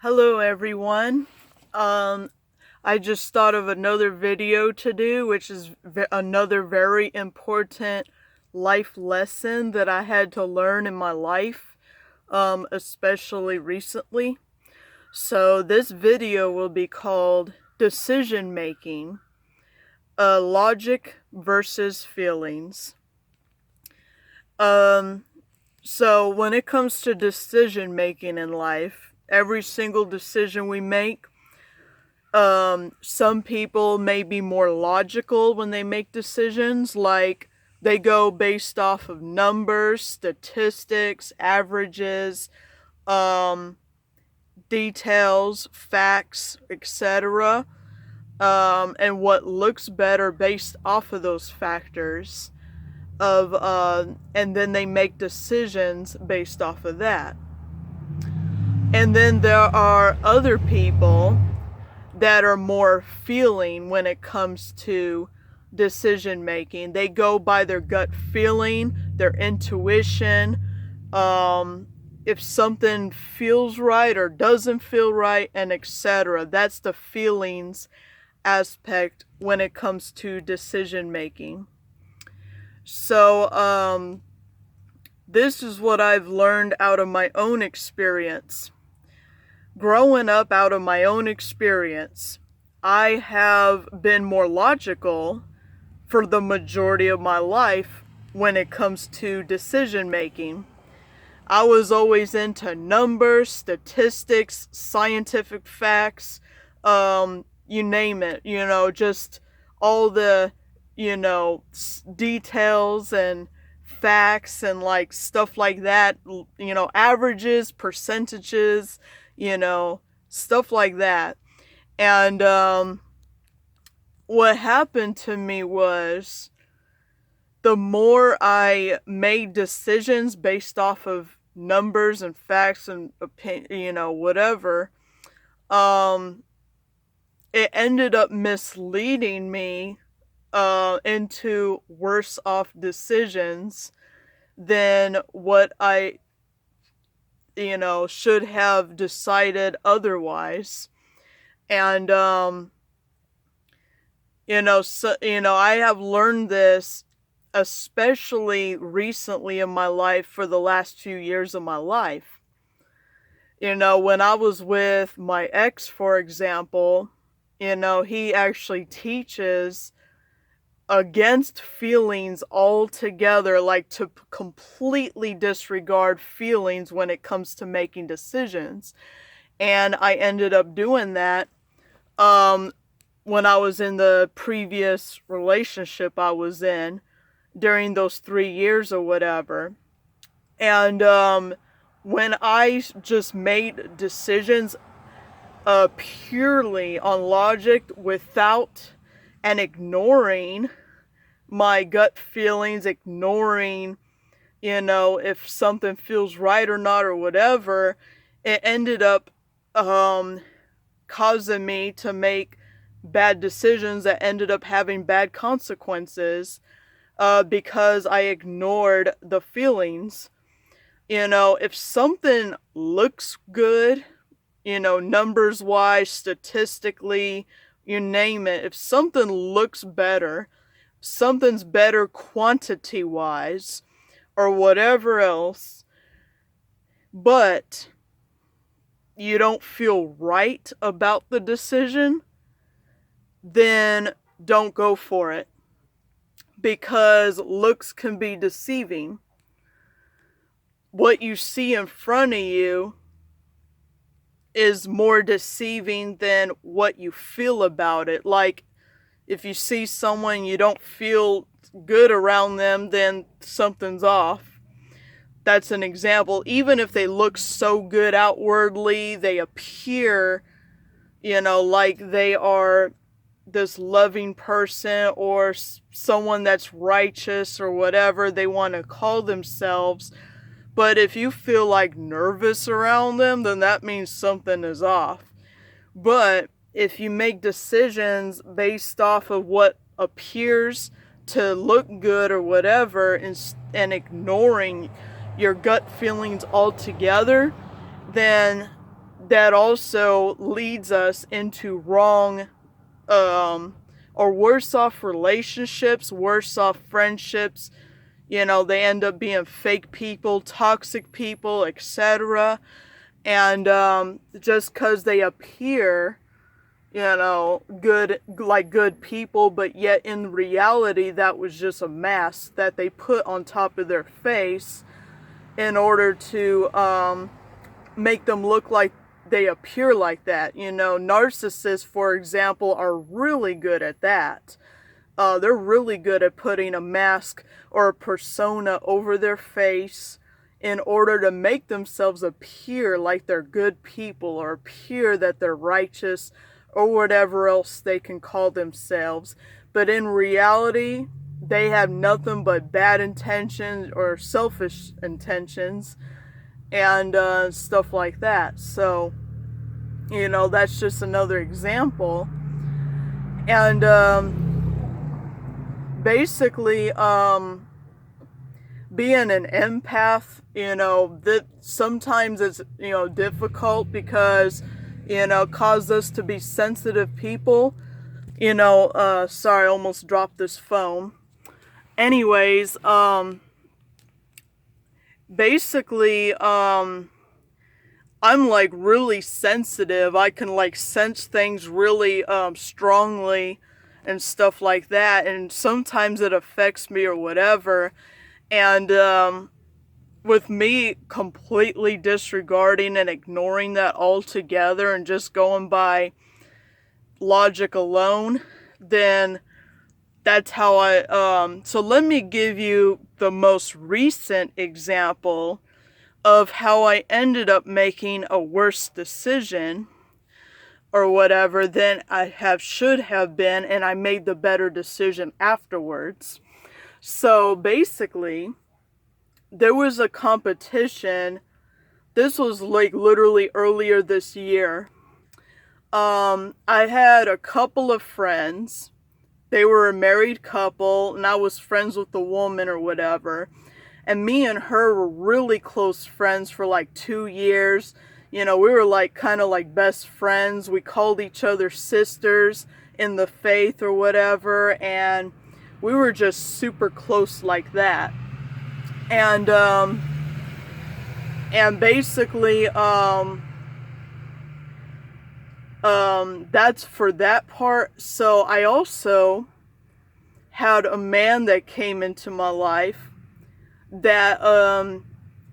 Hello everyone. Um, I just thought of another video to do, which is another very important life lesson that I had to learn in my life, especially recently. So this video will be called Decision Making, Logic versus Feelings. So when it comes to decision making in life, every single decision we make, some people may be more logical when they make decisions, like they go based off of numbers, statistics, averages, details, facts, etc. And what looks better based off of those factors and then they make decisions based off of that. And then there are other people that are more feeling when it comes to decision making. They go by their gut feeling, their intuition, if something feels right or doesn't feel right, and etc. That's the feelings aspect when it comes to decision making. So, this is what I've learned out of my own experience. Growing up out of my own experience, I have been more logical for the majority of my life when it comes to decision making. I was always into numbers, statistics, scientific facts, you name it, just all the, details and facts and like stuff like that, averages, percentages, stuff like that. And what happened to me was the more I made decisions based off of numbers and facts and whatever, it ended up misleading me into worse off decisions than what I should have decided otherwise. And I have learned this especially recently in my life, for the last few years of my life. When I was with my ex, for example, he actually teaches against feelings altogether, like to completely disregard feelings when it comes to making decisions. And I ended up doing that when I was in the previous relationship I was in during those 3 years or whatever. And when I just made decisions purely on logic without and ignoring my gut feelings, ignoring, if something feels right or not or whatever, it ended up causing me to make bad decisions that ended up having bad consequences because I ignored the feelings. If something looks good, numbers wise, statistically, you name it, if something looks better, something's better quantity wise, or whatever else, but you don't feel right about the decision, then don't go for it. Because looks can be deceiving. What you see in front of you is more deceiving than what you feel about it. Like, if you see someone you don't feel good around them, then something's off. That's an example. Even if they look so good outwardly, they appear, like they are this loving person or someone that's righteous or whatever they want to call themselves. But if you feel like nervous around them, then that means something is off. But if you make decisions based off of what appears to look good or whatever, and ignoring your gut feelings altogether, then that also leads us into wrong, or worse off relationships, worse off friendships. They end up being fake people, toxic people, etc. And just because they appear, good, like good people, but yet in reality, that was just a mask that they put on top of their face in order to make them look like they appear like that. Narcissists, for example, are really good at that. They're really good at putting a mask or a persona over their face in order to make themselves appear like they're good people, or appear that they're righteous, or whatever else they can call themselves. But in reality, they have nothing but bad intentions or selfish intentions, and stuff like that. So, that's just another example. And basically, being an empath, that sometimes it's, difficult because, cause us to be sensitive people. Sorry, I almost dropped this phone. Anyways, basically, I'm like really sensitive. I can like sense things really strongly and stuff like that, and sometimes it affects me or whatever. And with me completely disregarding and ignoring that altogether and just going by logic alone, then that's how so let me give you the most recent example of how I ended up making a worse decision or whatever than I should have been, and I made the better decision afterwards. So basically, there was a competition. This was like literally earlier this year. I had a couple of friends. They were a married couple, and I was friends with the woman or whatever. And me and her were really close friends for like 2 years. We were like kind of like best friends. We called each other sisters in the faith or whatever. And we were just super close like that. And basically, that's for that part. So I also had a man that came into my life that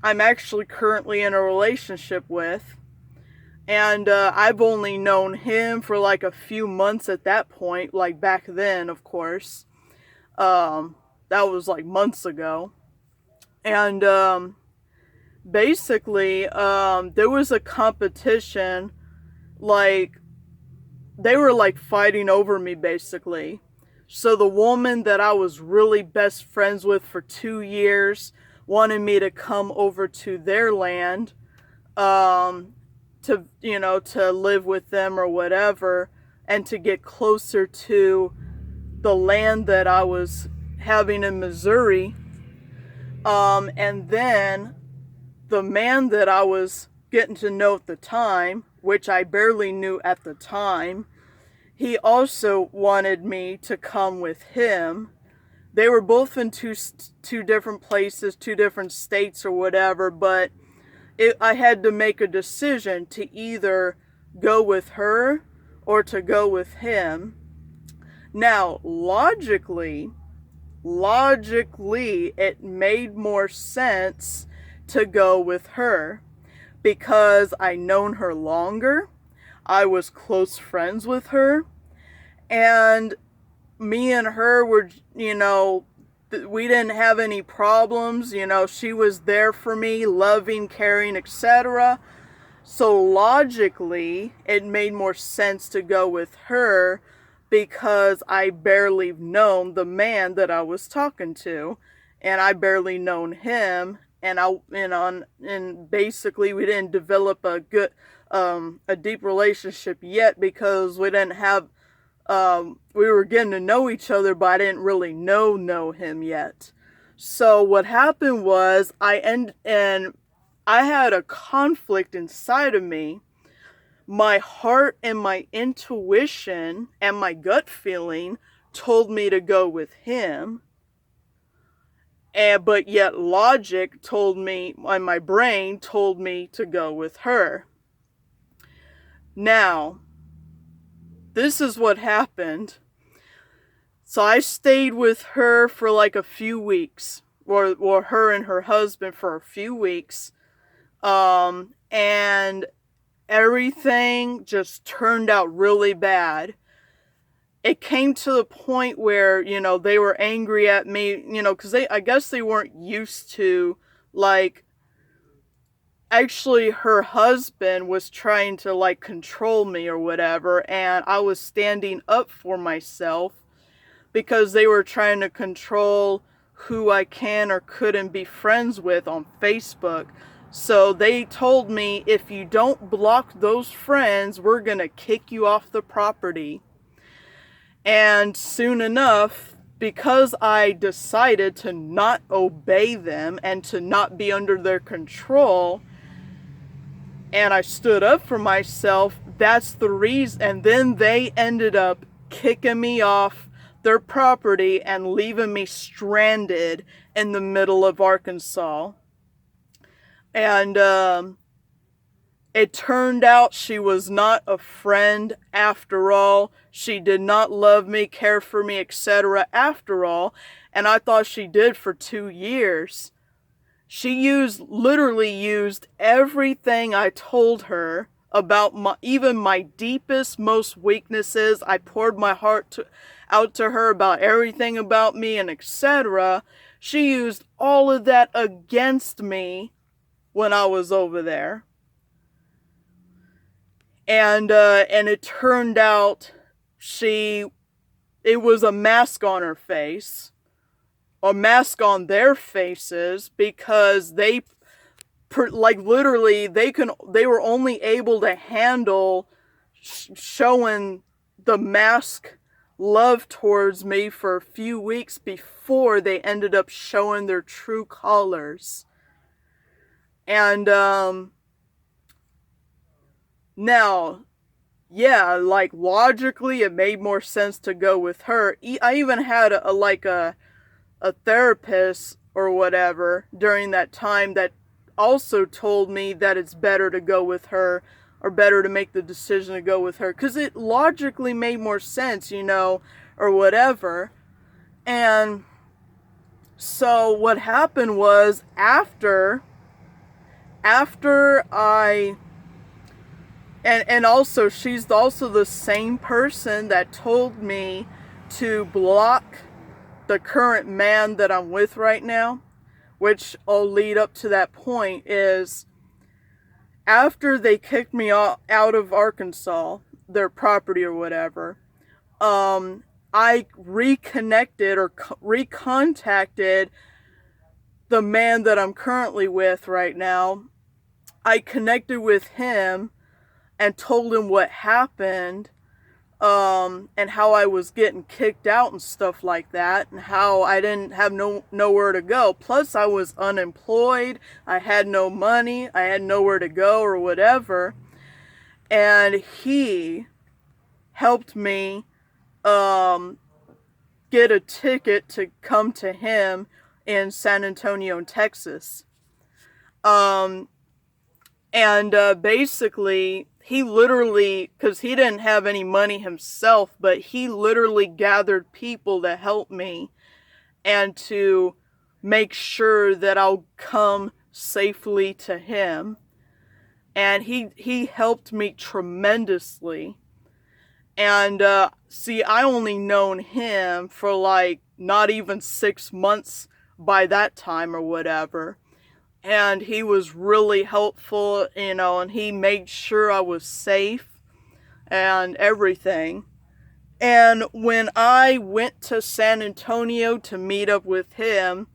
I'm actually currently in a relationship with. And I've only known him for like a few months at that point, like back then, of course. That was like months ago. And basically, there was a competition, like, they were like fighting over me basically. So the woman that I was really best friends with for 2 years wanted me to come over to their land, to live with them or whatever, and to get closer to the land that I was having in Missouri. And then the man that I was getting to know at the time, which I barely knew at the time, he also wanted me to come with him. They were both in two different places, 2 different states or whatever, but I had to make a decision to either go with her or to go with him. Now, logically, it made more sense to go with her because I known her longer. I was close friends with her, and me and her were, we didn't have any problems. She was there for me, loving, caring, etc. So logically, it made more sense to go with her because I barely known the man that I was talking to, and I barely known him, and and basically we didn't develop a good, a deep relationship yet because we didn't have, we were getting to know each other, but I didn't really know him yet. So what happened was I had a conflict inside of me my heart and my intuition and my gut feeling told me to go with him. But yet logic told me, and my brain told me to go with her. Now, this is what happened. So I stayed with her for like a few weeks, or her and her husband for a few weeks. And everything just turned out really bad. It came to the point where, they were angry at me, because I guess they weren't used to, like, actually her husband was trying to, like, control me or whatever, and I was standing up for myself because they were trying to control who I can or couldn't be friends with on Facebook. So they told me, if you don't block those friends, we're gonna kick you off the property. And soon enough, because I decided to not obey them and to not be under their control, and I stood up for myself, that's the reason. And then they ended up kicking me off their property and leaving me stranded in the middle of Arkansas. And it turned out she was not a friend after all. She did not love me, care for me, etc. after all. And I thought she did for 2 years. She literally used everything I told her about even my deepest, most weaknesses. I poured my heart out to her about everything about me and etc. She used all of that against me when I was over there. And it turned out it was a mask on her face, a mask on their faces, because they literally they were only able to handle showing the mask love towards me for a few weeks before they ended up showing their true colors. And now, yeah, like logically it made more sense to go with her. I even had a therapist or whatever during that time that also told me that it's better to go with her, or better to make the decision to go with her, because it logically made more sense, or whatever. And so what happened was, after I, and also she's also the same person that told me to block the current man that I'm with right now, which will lead up to that point. Is after they kicked me out of Arkansas, their property or whatever, I reconnected or recontacted the man that I'm currently with right now. I connected with him and told him what happened, and how I was getting kicked out and stuff like that, and how I didn't have nowhere to go. Plus, I was unemployed, I had no money, I had nowhere to go or whatever. And he helped me get a ticket to come to him in San Antonio, Texas. Basically, he literally, because he didn't have any money himself, but he literally gathered people to help me and to make sure that I'll come safely to him. And he helped me tremendously. And see, I only known him for like not even 6 months by that time or whatever. And he was really helpful, and he made sure I was safe and everything. And when I went to San Antonio to meet up with him,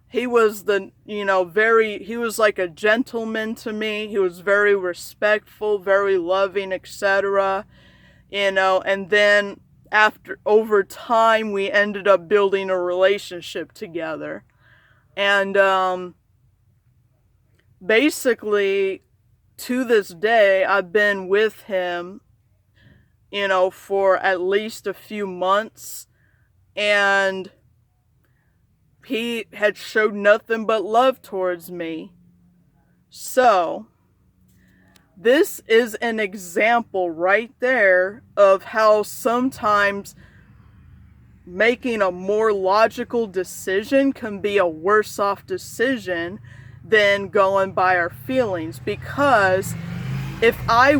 he was he was like a gentleman to me. He was very respectful, very loving, etc. And then over time, we ended up building a relationship together. And basically, to this day, I've been with him, for at least a few months, and he had showed nothing but love towards me. So, this is an example right there of how sometimes making a more logical decision can be a worse off decision than going by our feelings. Because if I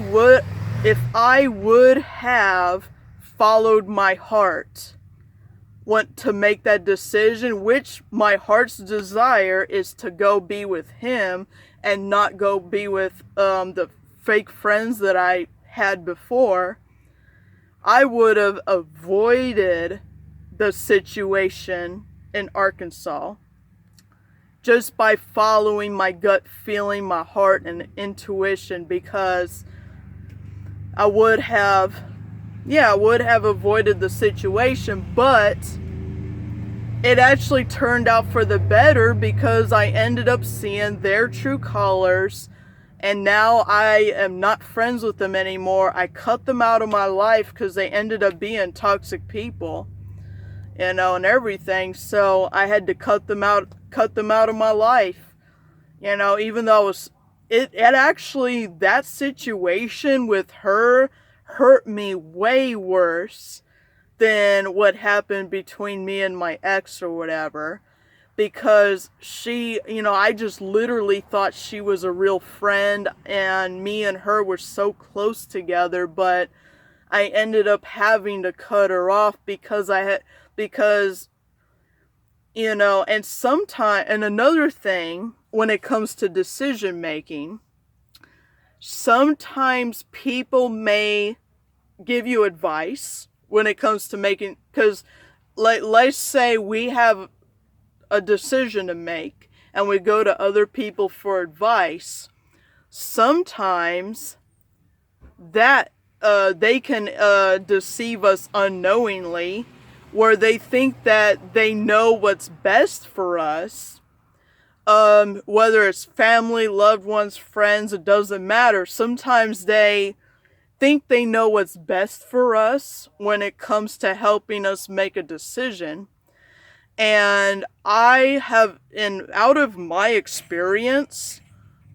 would have followed my heart, want to make that decision, which my heart's desire is to go be with him and not go be with the fake friends that I had before, I would have avoided the situation in Arkansas just by following my gut feeling, my heart, and intuition, because I would have avoided the situation. But it actually turned out for the better, because I ended up seeing their true colors, and now I am not friends with them anymore. I cut them out of my life because they ended up being toxic people, and everything. So I had to cut them out of my life. Even though it actually, that situation with her hurt me way worse than what happened between me and my ex or whatever, because she, I just literally thought she was a real friend, and me and her were so close together, but I ended up having to cut her off because and another thing, when it comes to decision making, sometimes people may give you advice when it comes to making, because let's say we have a decision to make and we go to other people for advice. Sometimes that they can deceive us unknowingly, where they think that they know what's best for us. Whether it's family, loved ones, friends, it doesn't matter. Sometimes they think they know what's best for us when it comes to helping us make a decision. And out of my experience,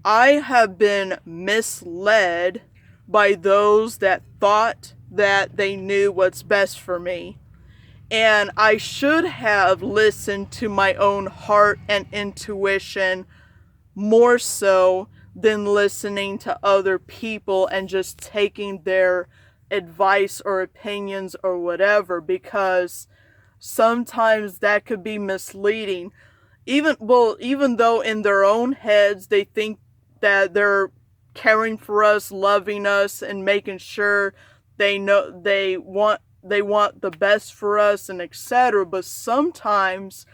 I have been misled by those that thought that they knew what's best for me. And I should have listened to my own heart and intuition more so than listening to other people and just taking their advice or opinions or whatever, because sometimes that could be misleading. Even though in their own heads they think that they're caring for us, loving us, and making sure they want the best for us, and etc. But sometimes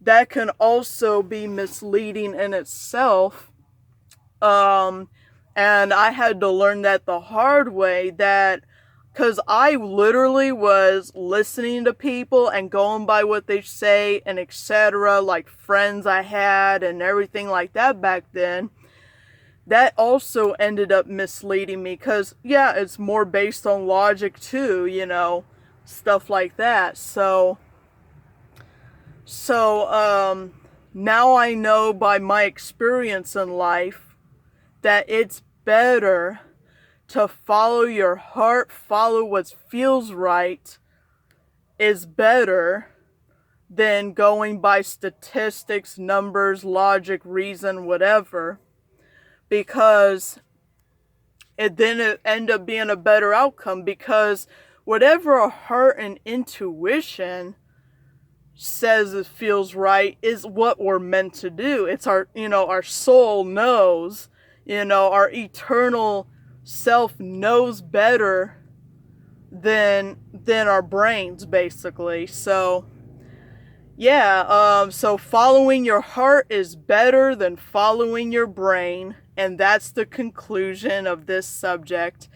that can also be misleading in itself. And I had to learn that the hard way, that because I literally was listening to people and going by what they say and etc., like friends I had and everything like that back then. That also ended up misleading me, because it's more based on logic too, stuff like that. So now I know by my experience in life that it's better to follow your heart, follow what feels right, is better than going by statistics, numbers, logic, reason, whatever, because it end up being a better outcome. Because whatever our heart and intuition says it feels right is what we're meant to do. It's our soul knows, our eternal self knows better than our brains, basically. So so following your heart is better than following your brain, and that's the conclusion of this subject.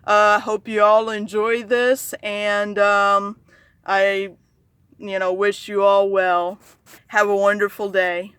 Hope you all enjoy this, and I wish you all well. Have a wonderful day.